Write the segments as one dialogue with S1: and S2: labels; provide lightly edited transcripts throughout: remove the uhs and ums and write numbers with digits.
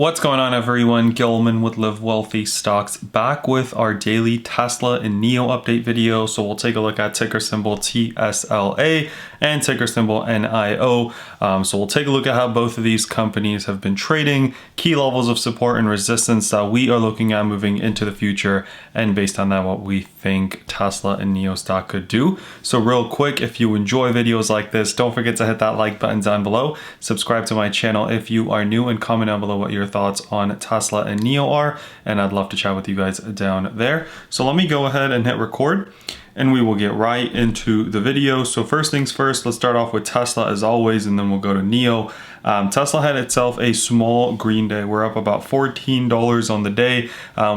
S1: What's going on, everyone? Gilman with Live Wealthy Stocks, back with our daily Tesla and NIO update video. So we'll take a look at ticker symbol TSLA and ticker symbol NIO. So we'll take a look at how both of these companies have been trading, key levels of support and resistance that we are looking at moving into the future, and based on that, what we think Tesla and Nio Stock could do. So real quick, if you enjoy videos like this, don't forget to hit that like button down below, subscribe to my channel if you are new, and comment down below what your thoughts on Tesla and NIO are, and I'd love to chat with you guys down there. So let me go ahead and hit record and we will get right into the video. So first things first, let's start off with Tesla as always, and then we'll go to NIO. Tesla had itself a small green day. We're up about $14 on the day,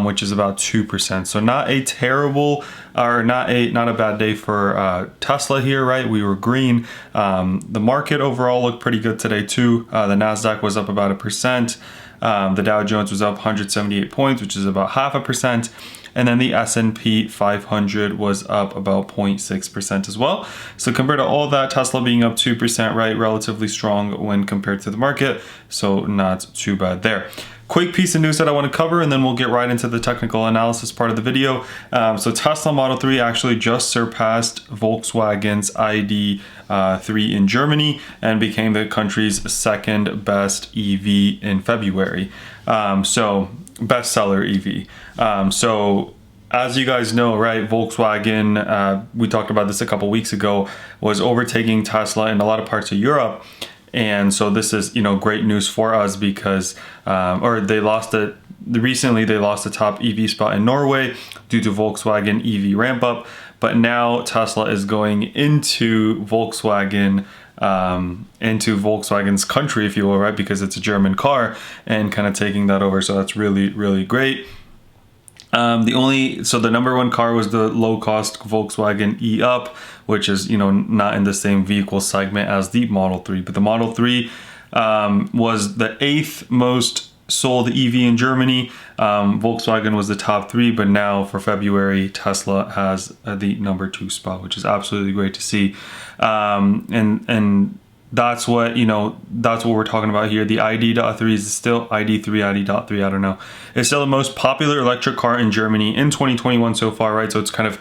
S1: which is about 2%. So not a terrible or not a bad day for Tesla here, right? We were green. The market overall looked pretty good today too. The Nasdaq was up about 1%. The Dow Jones was up 178 points, which is about 0.5%. And then the S&P 500 was up about 0.6% as well. So compared to all that, Tesla being up 2%, right? Relatively strong when compared to the market. So not too bad there. Quick piece of news that I want to cover, and then we'll get right into the technical analysis part of the video. So Tesla Model 3 actually just surpassed Volkswagen's ID3 in Germany and became the country's second best EV in February. So bestseller EV. So as you guys know, right, Volkswagen, we talked about this a couple weeks ago, was overtaking Tesla in a lot of parts of Europe. And so this is, great news for us because, recently they lost the top EV spot in Norway due to Volkswagen EV ramp up. But now Tesla is going into Volkswagen's country, if you will, right? Because it's a German car, and kind of taking that over. So that's really, really great. The number one car was the low-cost Volkswagen e-Up, which is, not in the same vehicle segment as the Model 3. But the Model 3 was the 8th most sold EV in Germany. Volkswagen was the top 3, but now for February, Tesla has the number 2 spot, which is absolutely great to see. And that's what, that's what we're talking about here. The ID.3 is still ID3, ID.3, I don't know. It's still the most popular electric car in Germany in 2021 so far, right? So it's kind of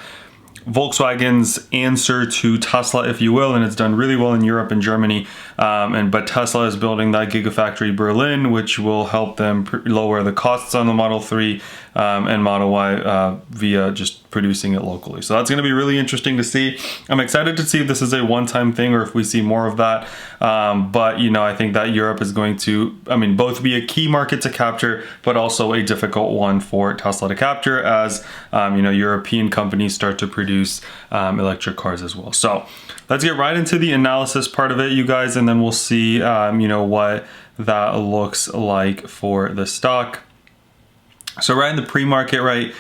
S1: Volkswagen's answer to Tesla, if you will, and it's done really well in Europe and Germany. But Tesla is building that Gigafactory Berlin, which will help them lower the costs on the Model 3 and Model Y via just producing it locally. So that's going to be really interesting to see. I'm excited to see if this is a one-time thing or if we see more of that. But I think that Europe is going to, both be a key market to capture, but also a difficult one for Tesla to capture as, European companies start to produce electric cars as well. So let's get right into the analysis part of it, you guys, and then we'll see, what that looks like for the stock. So right in the pre-market, right,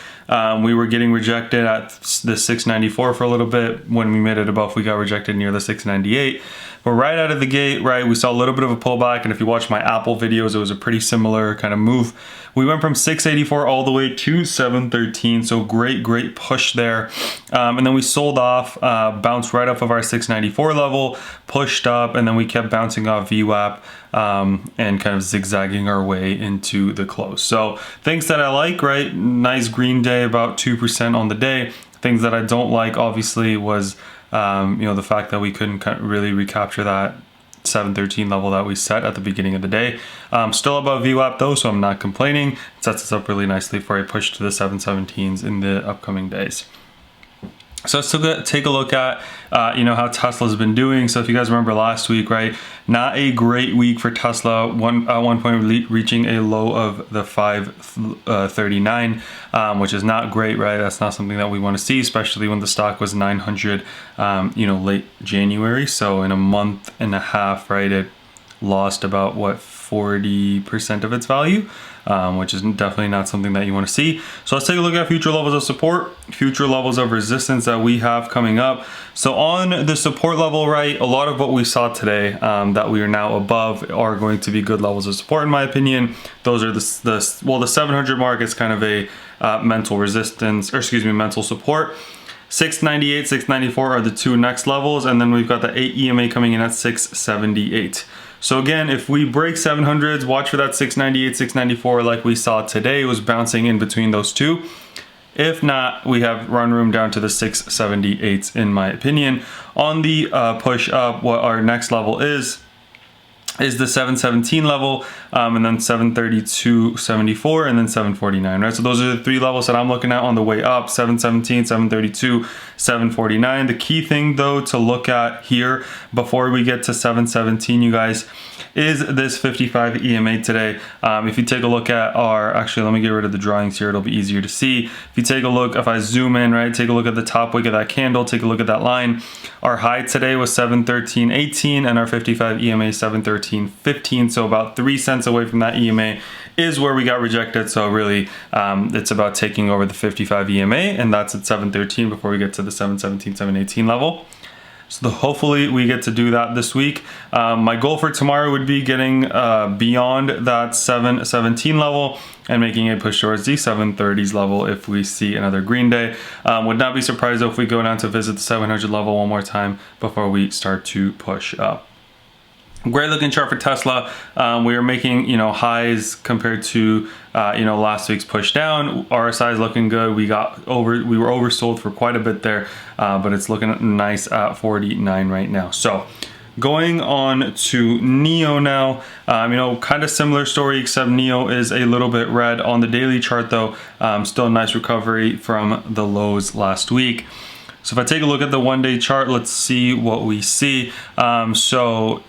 S1: we were getting rejected at the 694 for a little bit. When we made it above, we got rejected near the 698. But right out of the gate, right, we saw a little bit of a pullback. And if you watch my Apple videos, it was a pretty similar kind of move. We went from 684 all the way to 713. So great push there. And then we sold off, bounced right off of our 694 level, pushed up, and then we kept bouncing off VWAP and kind of zigzagging our way into the close. So things that I like, right? Nice green day, about 2% on the day. Things that I don't like, obviously, was the fact that we couldn't really recapture that 713 level that we set at the beginning of the day. Still above VWAP though, so I'm not complaining. It sets us up really nicely for a push to the 717s in the upcoming days. So let's take a look at, how Tesla's been doing. So if you guys remember last week, right, not a great week for Tesla. At one point reaching a low of the 539, which is not great, right? That's not something that we want to see, especially when the stock was 900, late January. So in a month and a half, right, it lost about 40% of its value, which is definitely not something that you want to see. So let's take a look at future levels of support, future levels of resistance that we have coming up. So on the support level, right, a lot of what we saw today that we are now above are going to be good levels of support in my opinion. Those are the 700 mark is kind of a mental resistance, or excuse me, mental support. 698, 694 are the two next levels, and then we've got the 8 EMA coming in at 678. So again, if we break 700s, watch for that 698, 694 like we saw today. It was bouncing in between those two. If not, we have run room down to the 678s in my opinion. On the push up, what our next level is the 717 level, and then 732.74, and then 749, right? So those are the three levels that I'm looking at on the way up: 717, 732, 749. The key thing though to look at here before we get to 717, you guys, is this 55 EMA today. If you take a look at our, actually let me get rid of the drawings here, it'll be easier to see. If you take a look, if I zoom in, right, take a look at the top wick of that candle, take a look at that line. Our high today was 713.18 and our 55 EMA 713.15, so about 3 cents away from that EMA is where we got rejected. So really it's about taking over the 55 EMA, and that's at 713 before we get to the 717, 718 level. So hopefully we get to do that this week. My goal for tomorrow would be getting beyond that 717 level and making a push towards the 730s level if we see another green day. Would not be surprised though if we go down to visit the 700 level one more time before we start to push up. Great looking chart for Tesla. We are making, highs compared to, last week's push down. RSI is looking good. We were oversold for quite a bit there, but it's looking nice at 49 right now. So going on to Nio now, kind of similar story, except Nio is a little bit red on the daily chart though. Still a nice recovery from the lows last week. So if I take a look at the 1 day chart, let's see what we see. So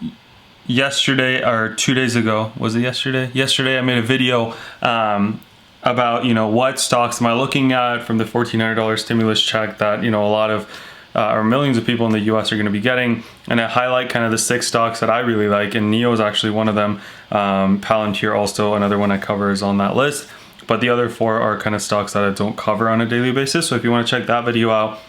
S1: yesterday, or 2 days ago, was it yesterday? Yesterday I made a video about, what stocks am I looking at from the $1,400 stimulus check that, a lot of, or millions of people in the US are going to be getting. And I highlight kind of the 6 stocks that I really like, and Nio is actually one of them. Palantir also, another one I cover, is on that list. But the other 4 are kind of stocks that I don't cover on a daily basis. So if you want to check that video out,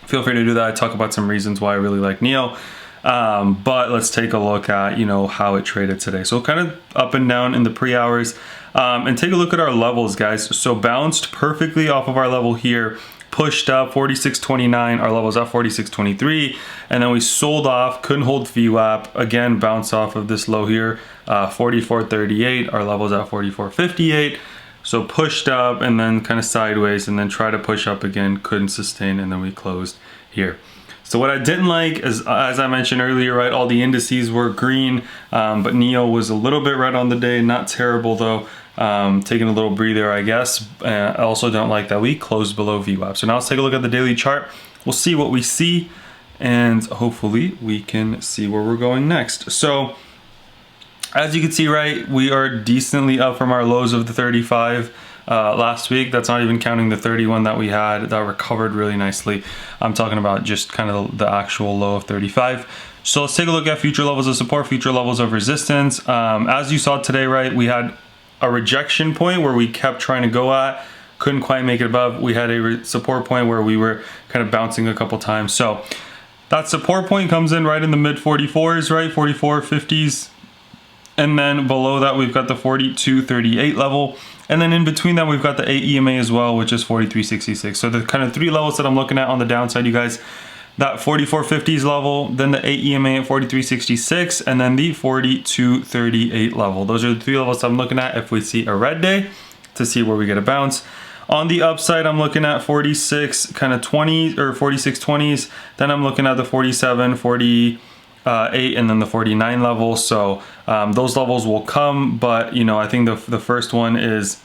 S1: feel free to do that. I talk about some reasons why I really like Nio. But let's take a look at, how it traded today. So kind of up and down in the pre-hours, and take a look at our levels, guys. So bounced perfectly off of our level here, pushed up 46.29, our levels at 46.23, and then we sold off, couldn't hold VWAP, again bounced off of this low here, 44.38, our levels at 44.58. So pushed up and then kind of sideways, and then try to push up again, couldn't sustain, and then we closed here. So what I didn't like is, as I mentioned earlier, right, all the indices were green, but Nio was a little bit red on the day, not terrible though. Taking a little breather, I guess. I also don't like that we closed below VWAP. So now let's take a look at the daily chart. We'll see what we see, and hopefully we can see where we're going next. So as you can see, right, we are decently up from our lows of the 35 last week. That's not even counting the 31 that we had that recovered really nicely. I'm talking about just kind of the actual low of 35. So let's take a look at future levels of support, future levels of resistance. As you saw today, right, we had a rejection point where we kept trying to go at, couldn't quite make it above. We had a support point where we were kind of bouncing a couple times. So that support point comes in right in the mid 44s, right, 44.50s. And then below that, we've got the 42.38 level. And then in between that, we've got the 8 EMA as well, which is 43.66. So the kind of 3 levels that I'm looking at on the downside, you guys, that 44.50s level, then the 8 EMA at 43.66, and then the 42.38 level. Those are the 3 levels I'm looking at if we see a red day to see where we get a bounce. On the upside, I'm looking at 46 kind of 20s or 46.20s. Then I'm looking at the 47, 48, and then the 49 level. So those levels will come, but I think the first one is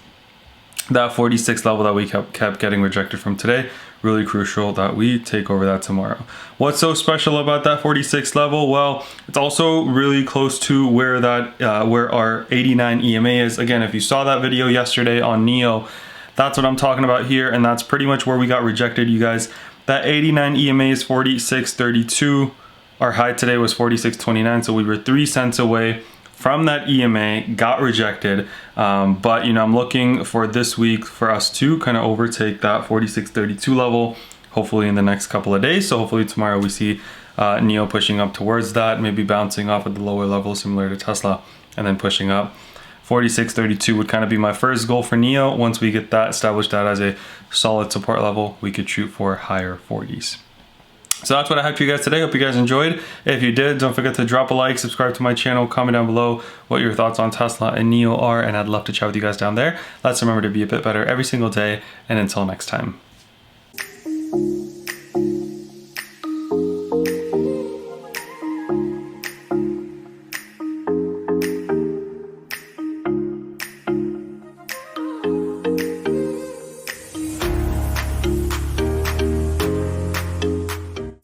S1: that 46 level that we kept getting rejected from today. Really crucial that we take over that tomorrow. What's so special about that 46 level? Well, it's also really close to where that where our 89 EMA is. Again, if you saw that video yesterday on Nio, that's what I'm talking about here, and that's pretty much where we got rejected, you guys. That 89 EMA is 46.32. Our high today was 46.29, so we were 3 cents away from that EMA, got rejected. But I'm looking for this week for us to kind of overtake that 46.32 level, hopefully in the next couple of days. So hopefully tomorrow we see Nio pushing up towards that, maybe bouncing off at the lower level similar to Tesla, and then pushing up. 46.32 would kind of be my first goal for Nio. Once we get that, established that as a solid support level, we could shoot for higher 40s. So that's what I have for you guys today. Hope you guys enjoyed. If you did, don't forget to drop a like, subscribe to my channel, comment down below what your thoughts on Tesla and NIO are, and I'd love to chat with you guys down there. Let's remember to be a bit better every single day, and until next time.